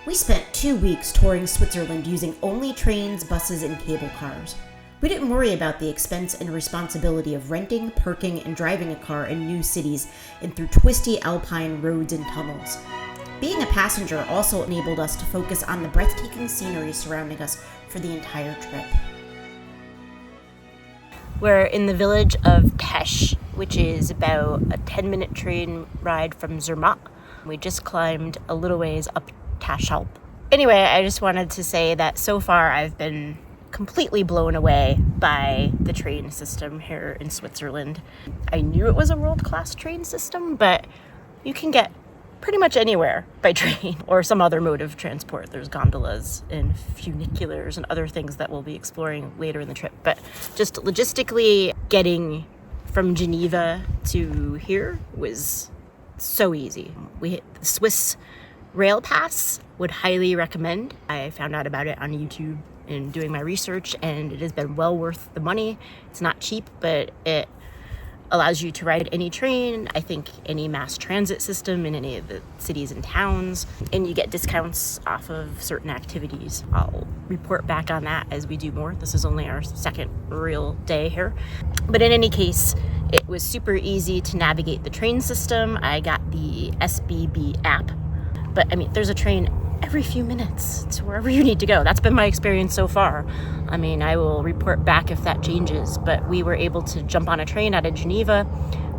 We spent 2 weeks touring Switzerland using only trains, buses, and cable cars. We didn't worry about the expense and responsibility of renting, parking, and driving a car in new cities and through twisty alpine roads and tunnels. Being a passenger also enabled us to focus on the breathtaking scenery surrounding us for the entire trip. We're in the village of Tasch, which is about a 10-minute train ride from Zermatt. We just climbed a little ways up Tasch. Anyway, I just wanted to say that so far I've been completely blown away by the train system here in Switzerland. I knew it was a world-class train system, but you can get pretty much anywhere by train or some other mode of transport. There's gondolas and funiculars and other things that we'll be exploring later in the trip. But just logistically, getting from Geneva to here was so easy. We hit the Swiss Rail Pass, would highly recommend. I found out about it on YouTube in doing my research, and it has been well worth the money. It's not cheap, but it allows you to ride any train, I think any mass transit system in any of the cities and towns, and you get discounts off of certain activities. I'll report back on that as we do more. This is only our second real day here. But in any case, it was super easy to navigate the train system. I got the SBB app, but I mean, there's a train every few minutes to wherever you need to go. That's been my experience so far. I mean, I will report back if that changes, but we were able to jump on a train out of Geneva.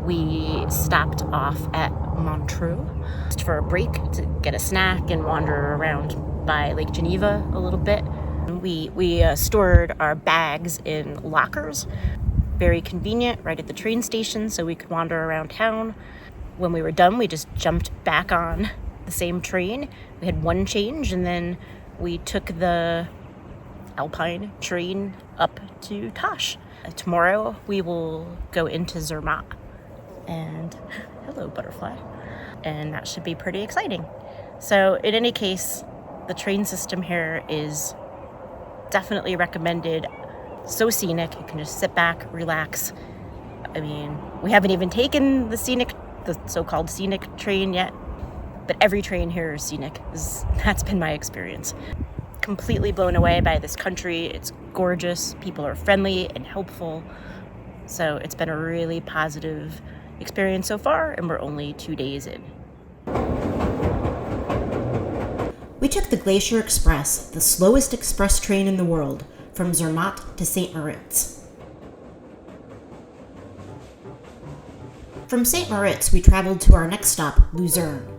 We stopped off at Montreux just for a break to get a snack and wander around by Lake Geneva a little bit. We stored our bags in lockers. Very convenient, right at the train station, so we could wander around town. When we were done, we just jumped back on the same train. We had one change, and then we took the Alpine train up to Tasch. Tomorrow we will go into Zermatt, and hello butterfly, and that should be pretty exciting. So in any case, the train system here is definitely recommended. So scenic, you can just sit back, relax. I mean, we haven't even taken the so-called scenic train yet, but every train here is scenic. That's been my experience. Completely blown away by this country. It's gorgeous. People are friendly and helpful. So it's been a really positive experience so far, and we're only 2 days in. We took the Glacier Express, the slowest express train in the world, from Zermatt to St. Moritz. From St. Moritz, we traveled to our next stop, Luzern.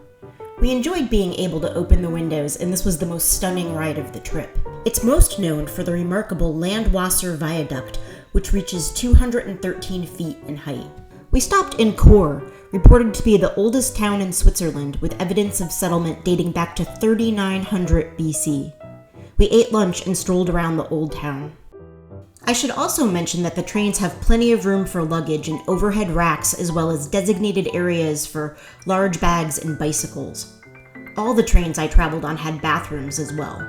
We enjoyed being able to open the windows, and this was the most stunning ride of the trip. It's most known for the remarkable Landwasser Viaduct, which reaches 213 feet in height. We stopped in Chur, reported to be the oldest town in Switzerland, with evidence of settlement dating back to 3900 BC. We ate lunch and strolled around the old town. I should also mention that the trains have plenty of room for luggage and overhead racks, as well as designated areas for large bags and bicycles. All the trains I traveled on had bathrooms as well.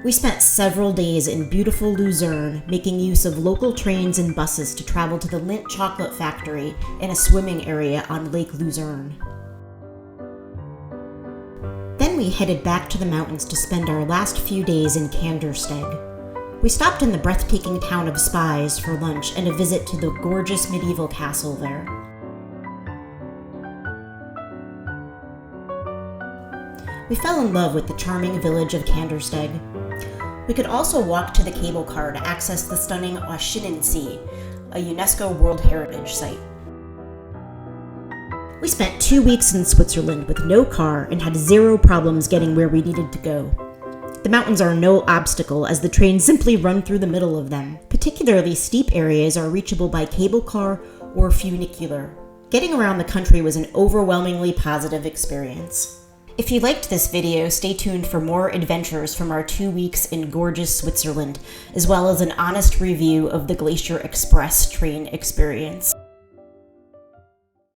We spent several days in beautiful Luzern, making use of local trains and buses to travel to the Lindt chocolate factory and a swimming area on Lake Luzern. Then we headed back to the mountains to spend our last few days in Kandersteg. We stopped in the breathtaking town of Spiez for lunch and a visit to the gorgeous medieval castle there. We fell in love with the charming village of Kandersteg. We could also walk to the cable car to access the stunning Oschinnensee, a UNESCO World Heritage Site. We spent 2 weeks in Switzerland with no car and had zero problems getting where we needed to go. The mountains are no obstacle, as the trains simply run through the middle of them. Particularly steep areas are reachable by cable car or funicular. Getting around the country was an overwhelmingly positive experience. If you liked this video, stay tuned for more adventures from our 2 weeks in gorgeous Switzerland, as well as an honest review of the Glacier Express train experience.